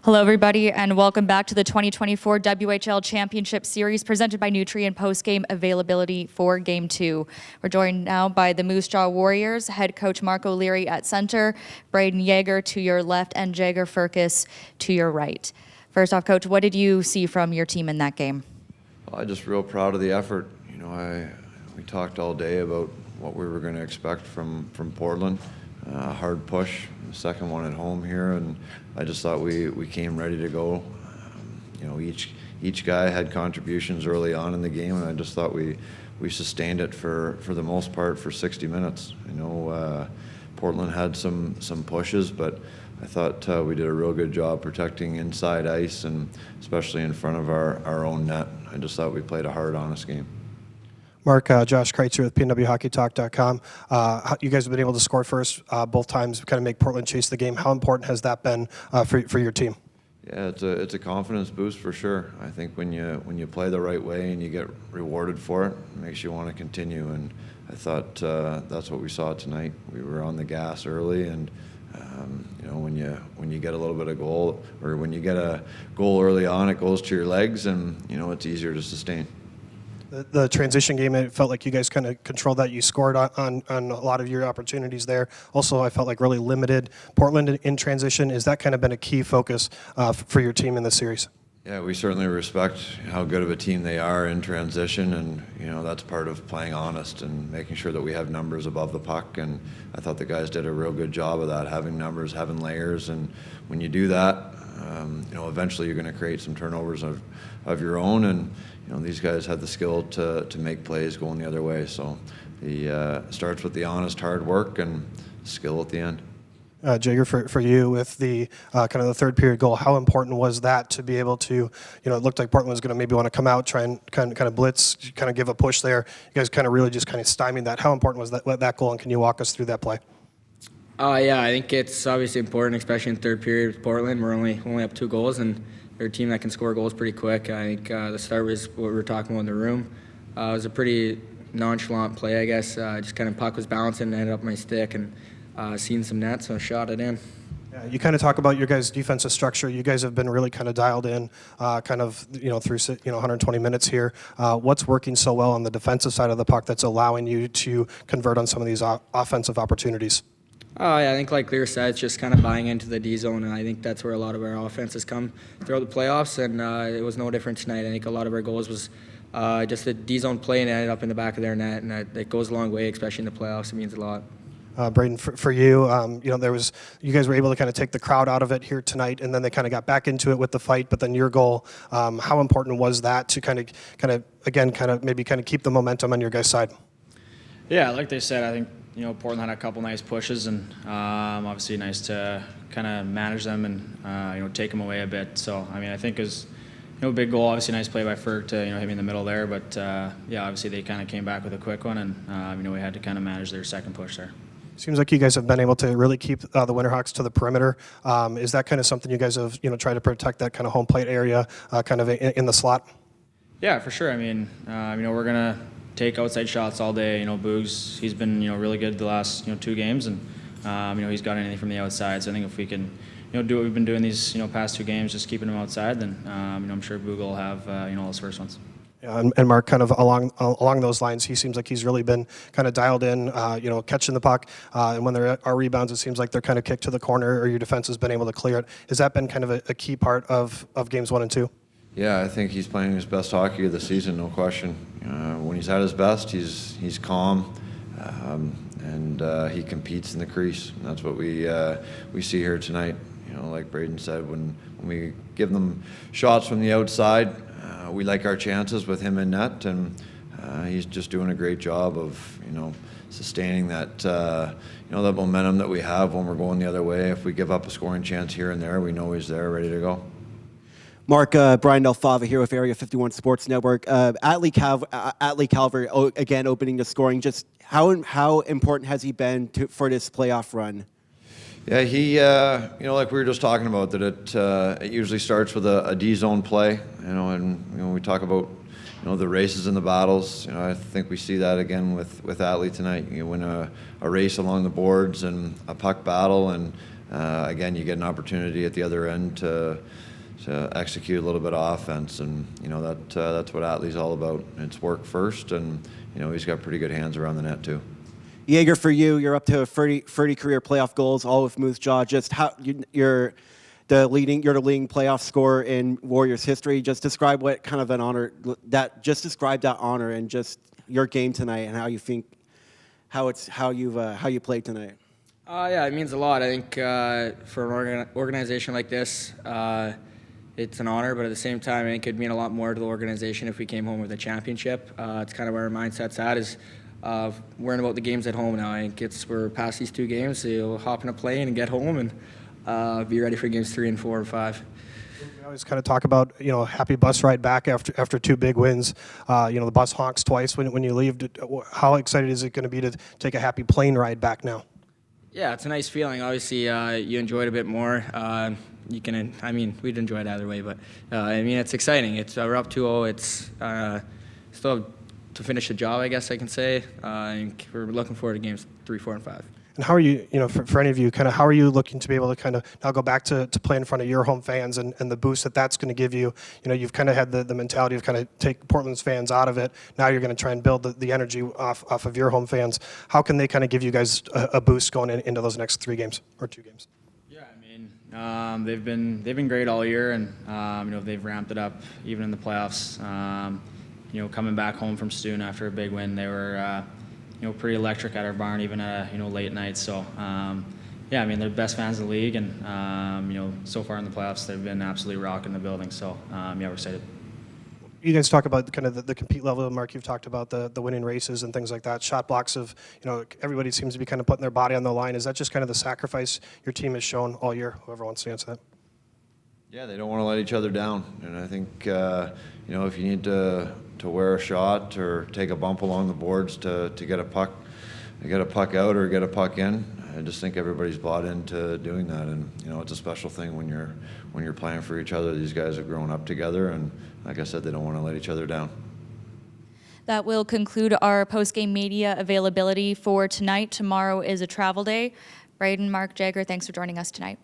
Hello, everybody, and welcome back to the 2024 WHL Championship Series presented by Nutrien post-game availability for Game 2. We're joined now by the Moose Jaw Warriors, head coach Mark O'Leary at center, Brayden Yager to your left, and Jagger Firkus to your right. First off, Coach, what did you see from your team in that game? Well, I'm just real proud of the effort. We talked all day about what we were going to expect from Portland. Hard push, the second one at home here, and I just thought we came ready to go. Each guy had contributions early on in the game, and I just thought we sustained it for the most part for 60 minutes. Portland had some pushes, but I thought we did a real good job protecting inside ice and especially in front of our own net. I just thought we played a hard, honest game. Mark, Josh Kreitzer with PNWHockeyTalk.com. You guys have been able to score first both times, kind of make Portland chase the game. How important has that been for your team? Yeah, it's a confidence boost for sure. I think when you play the right way and you get rewarded for it, it makes you want to continue. And I thought that's what we saw tonight. We were on the gas early, and when you get a little bit of goal, or when you get a goal early on, it goes to your legs, and it's easier to sustain. The transition game, it felt like you guys kind of controlled that. You scored on a lot of your opportunities there. Also, I felt like really limited Portland in transition. Has that kind of been a key focus for your team in this series? Yeah, we certainly respect how good of a team they are in transition, and that's part of playing honest and making sure that we have numbers above the puck. And I thought the guys did a real good job of that, having numbers, having layers. And when you do that, eventually you're going to create some turnovers of your own. And these guys had the skill to make plays going the other way. So it starts with the honest hard work and skill at the end. Jagger, for you with the kind of the third period goal, how important was that to be able to, it looked like Portland was going to maybe want to come out, try and kind of blitz, kind of give a push there. You guys kind of really just kind of stymied that. How important was that goal, and can you walk us through that play? Yeah, I think it's obviously important, especially in third period with Portland. We're only up 2 goals, and they're a team that can score goals pretty quick. I think the start was what we were talking about in the room. It was a pretty nonchalant play, I guess. Just kind of puck was bouncing and ended up my stick, and seen some nets, so I shot it in. Yeah, you kind of talk about your guys' defensive structure. You guys have been really kind of dialed in, through 120 minutes here. What's working so well on the defensive side of the puck that's allowing you to convert on some of these offensive opportunities? Yeah, I think like Lear said, it's just kind of buying into the D zone, and I think that's where a lot of our offenses come throughout the playoffs, and it was no different tonight. I think a lot of our goals was just the D zone play and ended up in the back of their net, and that goes a long way, especially in the playoffs. It means a lot. Brayden, for you, you guys were able to kind of take the crowd out of it here tonight, and then they kind of got back into it with the fight. But then your goal, how important was that to kind of keep the momentum on your guys' side? Yeah, like they said, I think Portland had a couple nice pushes, and obviously nice to kind of manage them and take them away a bit. So I think it was big goal, obviously nice play by Firk to hit me in the middle there. But obviously they kind of came back with a quick one, and we had to kind of manage their second push there. Seems like you guys have been able to really keep the Winterhawks to the perimeter. Is that kind of something you guys have tried to protect that kind of home plate area, kind of in the slot? Yeah, for sure. We're gonna take outside shots all day. Boogs, he's been really good the last 2 games, and he's got anything from the outside. So I think if we can do what we've been doing these past 2 games, just keeping him outside, then I'm sure Boog will have his first ones. Yeah, and Mark, kind of along those lines, he seems like he's really been kind of dialed in, catching the puck, and when there are rebounds, it seems like they're kind of kicked to the corner, or your defense has been able to clear it. Has that been kind of a key part of games 1 and 2? Yeah, I think he's playing his best hockey of the season, no question. When he's at his best, he's calm, and he competes in the crease. And that's what we see here tonight. Like Brayden said, when we give them shots from the outside, we like our chances with him in net, and he's just doing a great job of sustaining that that momentum that we have when we're going the other way. If we give up a scoring chance here and there, we know he's there, ready to go. Mark, Brian Delfava here with Area 51 Sports Network. Atlee Calvert again opening the scoring. Just how important has he been for this playoff run? Yeah, he like we were just talking about, that it usually starts with a D zone play. And we talk about the races and the battles. I think we see that again with Atlee tonight. You win a race along the boards and a puck battle, and again, you get an opportunity at the other end to execute a little bit of offense, and that's what Atlee's all about. It's work first, and he's got pretty good hands around the net too. Yager, for you, you're up to 30 career playoff goals, all with Moose Jaw. Just how you're the leading playoff scorer in Warriors history. Just describe what kind of an honor that. Just describe that honor and just your game tonight and how you think how you played tonight. Yeah, it means a lot. I think for an organization like this, it's an honor, but at the same time, I think it'd mean a lot more to the organization if we came home with a championship. It's kind of where our mindset's at, is worrying about the games at home now. I think we're past these 2 games, so you'll hop in a plane and get home and be ready for games 3 and 4 and 5. We always kind of talk about, happy bus ride back after 2 big wins. The bus honks twice when you leave. How excited is it going to be to take a happy plane ride back now? Yeah, it's a nice feeling. Obviously, you enjoy it a bit more. We'd enjoy it either way, but it's exciting. We're up 2-0. It's still to finish the job, I guess I can say. We're looking forward to games 3, 4, and 5. And how are you, for any of you, kind of how are you looking to be able to kind of now go back to play in front of your home fans and the boost that's going to give you? You've kind of had the mentality of kind of take Portland's fans out of it. Now you're going to try and build the energy off of your home fans. How can they kind of give you guys a boost going into those next 3 games or 2 games? Yeah, they've been great all year, and they've ramped it up even in the playoffs. Coming back home from Stoon after a big win, they were pretty electric at our barn, even at late nights. So they're the best fans in the league, and so far in the playoffs they've been absolutely rocking the building. So we're excited. You guys talk about kind of the compete level, Mark. You've talked about the winning races and things like that. Shot blocks of, everybody seems to be kind of putting their body on the line. Is that just kind of the sacrifice your team has shown all year? Whoever wants to answer that. Yeah, they don't want to let each other down, and I think if you need to wear a shot or take a bump along the boards to get a puck out or get a puck in, I just think everybody's bought into doing that, and it's a special thing when you're playing for each other. These guys have grown up together, and like I said, they don't want to let each other down. That will conclude our post-game media availability for tonight. Tomorrow is a travel day. Brayden, Mark, Jagger, thanks for joining us tonight.